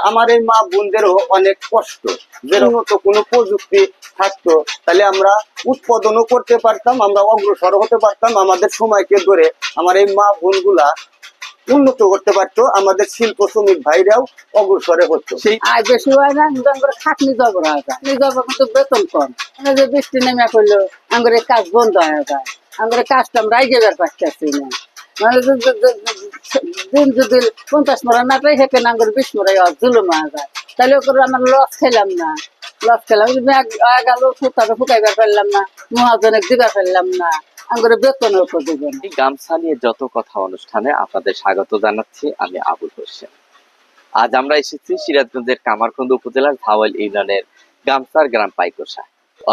আমার এই মা বোনদেরও অনেক কষ্ট, যে উন্নত কোনো প্রযুক্তি থাকতো তাহলে আমরা উৎপাদনও করতে পারতাম, আমরা অগ্রসর হতে পারতাম, আমাদের সময়কে ধরে আমার এই মা বোনগুলা উন্নত করতে পারতো, আমাদের শিল্প শ্রমিক ভাইরাও অগ্রসরে হতো। সেই আয় বেশি হয় না, খাটনি জবর হয়ে যায়, জবর কিন্তু বেতন কম। যে বৃষ্টি নেমে করলো আমার কাজ বন্ধ হয়ে যায়, আমার কাজটা আমরা রাইজেবার পাচ্ছি না। মানে দিন যদি 50 মরা না পাই সেখানে আমার 20 মরা জুলুম হয়ে যায়, তাহলে ওপরে আমার লস খেলাম না, লস খেলাম গেল সুতারও ফুকাইবার ফেললাম না, মহাজনে দিবার ফেললাম না, আমার বেতনের উপর দেবেন। গামছা নিয়ে যত কথা অনুষ্ঠানে আপনাদের স্বাগত জানাচ্ছি, আমি আবুল হোসেন। আজ আমরা এসেছি সিরাজগঞ্জের কামারখন্দ উপজেলার ধাওয়াল ইউনিয়নের গামছার গ্রাম পাইকোষা।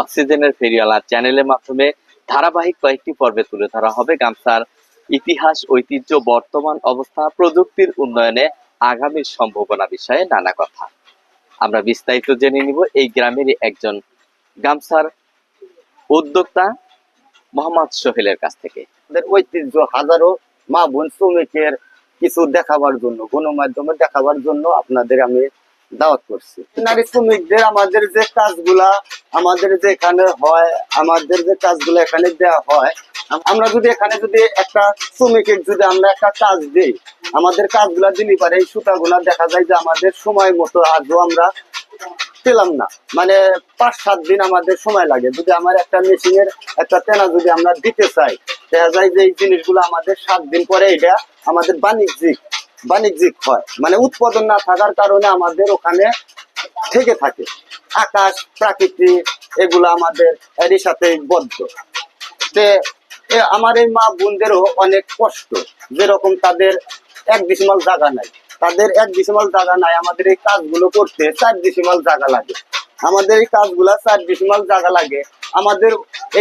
অক্সিজেনের ফেরিওয়ালা চ্যানেলের মাধ্যমে ধারাবাহিক কয়েকটি পর্বে তুলে ধরা হবে গামছার ইতিহাস, ঐতিহ্য, বর্তমান অবস্থা, প্রযুক্তির উন্নয়নে আগামীর সম্ভাবনা বিষয়ে নানা কথা। আমরা বিস্তারিত জেনে নিব এই গ্রামেরই একজন গামছার উদ্যোক্তা মোহাম্মদ সোহেলের কাছ থেকে। ঐতিহ্য হাজারো মা বোন শ্রমিকের কিছু দেখাবার জন্য, গণমাধ্যমে দেখাবার জন্য আপনাদের আমি দাওয়াত করছি। নারী শ্রমিকদের আমাদের যে কাজগুলা আমাদের যে এখানে হয়, আমাদের যে কাজগুলো এখানে দেওয়া হয়, আমরা যদি এখানে যদি একটা শ্রমিকের যদি আমরা একটা কাজ দিই, আমাদের কাজগুলা দিলি পারে এই সুতাগুলা দেখা যায় যে আমাদের সময় মতো আজও আমরা পেলাম না, মানে 5-7 দিন আমাদের সময় লাগে। যদি আমার একটা মেশিনের একটা তেনা যদি আমরা দিতে চাই, দেখা যায় যে এই জিনিসগুলো আমাদের 7 দিন পরে এটা আমাদের বাণিজ্যিক হয়, মানে উৎপাদন না থাকার কারণে আমাদের ওখানে থেকে থাকে। আকাশ প্রাকৃতি এগুলো আমাদের এরই সাথে বদ্ধ। আমার এই মা বোনদেরও অনেক কষ্ট, যেরকম তাদের 1 ডিসিমাল জায়গা নাই, তাদের 1 ডিসিমাল জায়গা নাই, আমাদের এই কাজগুলো করতে 4 ডিসিমাল জায়গা লাগে, আমাদের এই কাজগুলা 4 ডিসিমাল জায়গা লাগে। আমাদের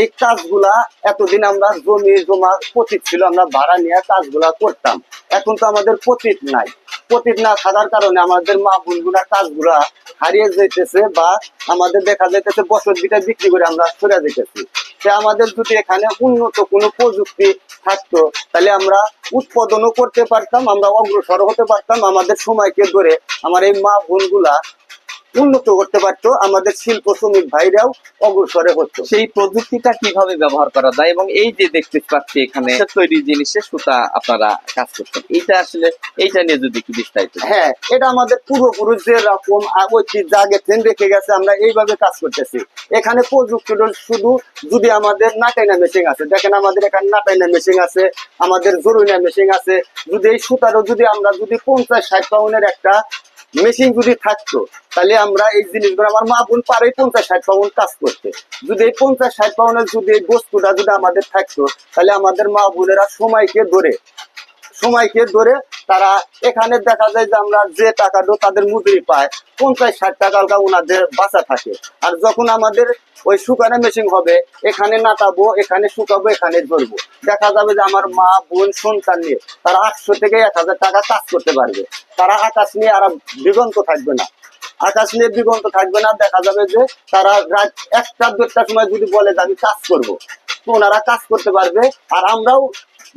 এই কাজগুলা এতদিন আমরা জমি জমা পতিত ছিল, আমরা ভাড়া নিয়ে কাজগুলা করতাম। এখন তো আমাদের পতিত নাই, পতিত না থাকার কারণে আমাদের মা বোনগুলা কাজগুলা হারিয়ে যাইতেছে, বা আমাদের দেখা যাইতেছে বছর দুটা বিক্রি করে আমরা সরে যেতেছি। আমাদের যদি এখানে উন্নত কোনো প্রযুক্তি থাকতো তাহলে আমরা উৎপাদনও করতে পারতাম, আমরা অগ্রসর হতে পারতাম, আমাদের সময়কে ধরে আমার এই মা বোনগুলা উন্নত করতে পারতো, আমাদের শিল্প শ্রমিক ভাইরাও অগ্রসরে হতো। সেই প্রযুক্তিটা কিভাবে ব্যবহার করা যায়, এবং এই যে দেখতে পাচ্ছি এখানে তৈরি জিনিসের সুতা আপনারা কাজ করছেন, এইটা আসলে এইটা নিয়ে যদি একটু বিস্তারিত। হ্যাঁ, এটা আমাদের পূর্বপুরুষ যে রকম ঐতিহ্য আগে থেকে রেখে গেছে, আমরা এইভাবে কাজ করতেছি। এখানে প্রযুক্তি শুধু যদি আমাদের নাটাইনা মেশিন আছে, দেখেন আমাদের এখানে নাটাইনা মেশিন আছে, আমাদের জরুরিনা মেশিন আছে। যদি এই সুতারও যদি আমরা যদি 50-60 পাউন্ডের একটা মেশিন যদি থাকতো তাহলে আমরা এই জিনিসগুলো আমার মা বোন পারে 50-60 পাউন্ড কাজ করতে। যদি এই 50-60 পাউন্ডের যদি এই বস্তুটা যদি আমাদের থাকতো তাহলে আমাদের মা বোনেরা সময়কে ধরে তারা এখানে দেখা যায় যে আমরা যে টাকাটা তাদের মজুরি পায় 50-60 টাকা ওনাদের বাঁচা থাকে। আর যখন আমাদের ওই শুকানো মেশিন হবে, এখানে নাটাবো, এখানে শুকাবো, এখানে ধরবো, দেখা যাবে যে আমার মা বোন সন্তান নিয়ে তারা 800 থেকে 1000 টাকা কাজ করতে পারবে। তারা আকাশ নিয়ে আর দিগন্ত থাকবে না, দেখা যাবে যে তারা রাত 1টা-2টার সময় যদি বলে যে আমি কাজ করবো, তো ওনারা কাজ করতে পারবে। আর আমরাও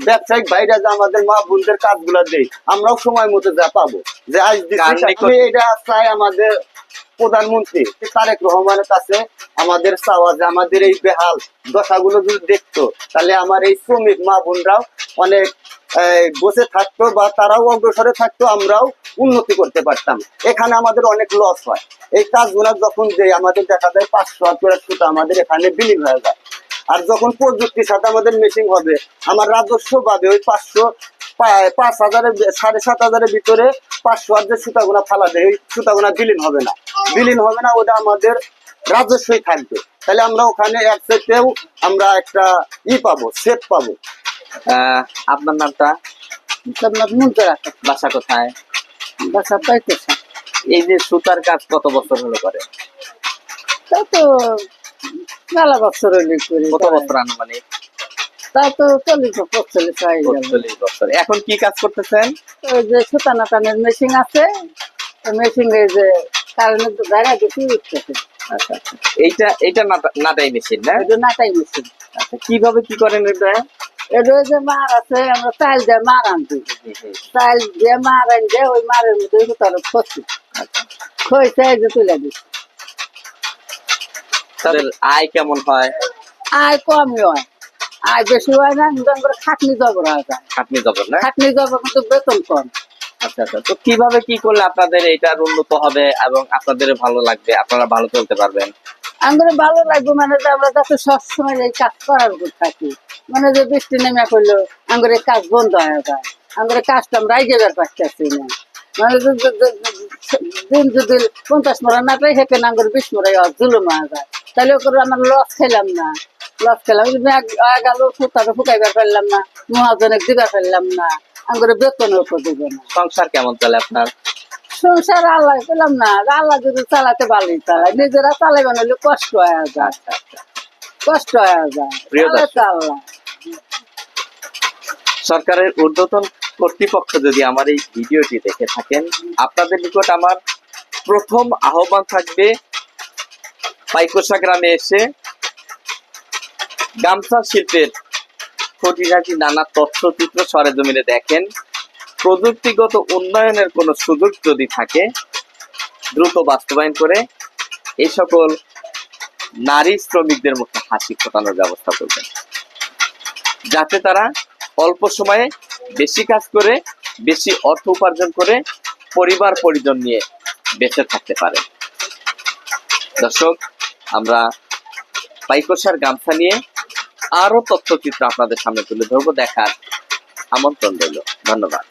ব্যবসায়িক বাইরে যে আমাদের মা বোনদের কাজগুলো দেই, আমরাও সময় মতো যা পাবো। যে আজ এটা চাই আমাদের প্রধানমন্ত্রী তারেক রহমানের কাছে আমাদের চাওয়া, যে আমাদের এই বেহাল দশাগুলো যদি দেখতো তাহলে আমার এই শ্রমিক মা বোনরাও অনেক বসে থাকতো, বা তারাও অগ্রসরে থাকতো, আমরাও উন্নতি করতে পারতাম। এখানে আমাদের অনেক লস হয়, এই কাজগুলো যখন দেয় আমাদের দেখা যায় 500 করে সুতা আমাদের এখানে বিলীন হয়ে যায়। আর যখন প্রযুক্তির সাথে আমাদের মেশিন হবে, আমার রাজস্ব পাবে ওই 5,000 7,500 ভিতরে 500 আর যে সুতাগুনা ফালা দেয়, সুতাগুনা বিলীন হবে না, ওটা আমাদের রাজস্বই থাকবে। তাহলে আমরা ওখানে একসাথেও আমরা একটা পাবো, সেট পাবো। আপনার নামটা? বাসা কোথায়? বাসা পাইকোষা। এই যে সুতার কাজ কত বছর হলো করে? তা তো মেলা বছর হলে করি। কত বছর আনুমানিক? তা তো 40-45 বছর। এখন কি কাজ করতেছেন? ওই যে সুতা নাটানোর মেশিন আছে, মেশিন এই যে কারেন্টের ধারা বেশি উঠতেছে। আচ্ছা, এইটা নাটাই মেশিন না? এটা নাটাই মেশিন। আচ্ছা, কিভাবে কি করেন এটা? এটা যে মার আছে, আমরা চাল দিয়ে মার আনছি, চাল দিয়ে মার আনছে, ওই মারের মধ্যে সুতার ফসি। খইছে এই যে তুলে দিচ্ছে। তাদের আয় কেমন হয়? আয় কমই হয়, আয় বেশি হয় না, একদম করে খাটনি জবর হয়ে যায়। খাটনি জবর না? খাটনি জবর কিন্তু বেতন কম। আচ্ছা আচ্ছা, তো কিভাবে কি করলে আপনাদের এটার উন্নত হবে এবং আপনাদের ভালো লাগবে, আপনারা ভালো চলতে পারবেন? আমাদের ভালো লাগবে মানে যে আমরা যাতে সবসময় এই কাজ করার উপর থাকি, মানে যে বৃষ্টি নেমে করলো আমাদের এই কাজ বন্ধ হয়ে যায়, আমাদের কাজটা আমরা যাবার পারতেছি না। মানে দিন যদি 50 মরা না পাই সেখানে আমাদের 20 মরা জুলুম হয়ে যায়, তাহলে করে আমার লস খেলাম না, লস খেলাম গেল ফুটারও ফুটাইবার পারলাম না, মহাজনে দিবার পারলাম না, আমাদের বেতনের উপর দিব না। সংসার কেমন চলে আপনার? সংসার আল্লাহ পেলাম না, আল্লাহ যদি চালাতে ভালোই চালায়, নিজেরা চালাইবে না হলে কষ্ট হয়ে যায়, আচ্ছা আচ্ছা। কষ্ট হয়ে যায়। প্রিয় আল্লাহ দর্শক, আল্লাহ সরকারের ঊর্ধ্বতন কর্তৃপক্ষ যদি আমার এই ভিডিওটি দেখে থাকেন, আপনাদের নিকট আমার প্রথম আহ্বান থাকবে, পাইকোষা গ্রামে এসে গামছা শিল্পের খুঁটিনাটি নানা তথ্যচিত্র সরেজমিনে দেখেন। প্রযুক্তিগত উন্নয়নের কোনো সুযোগ যদি থাকে দ্রুত বাস্তবায়ন করে এই সকল নারী শ্রমিকদের মুখে হাসি ফোটানোর ব্যবস্থা করবেন, যাতে তারা অল্প সময়ে বেশি কাজ করে বেশি অর্থ উপার্জন করে পরিবার পরিজন নিয়ে বেঁচে থাকতে পারে। দর্শক, আমরা পাইকোষার গামছা নিয়ে আরো তথ্যচিত্র আপনাদের সামনে তুলে ধরবো, দেখার আমন্ত্রণ রইল। ধন্যবাদ।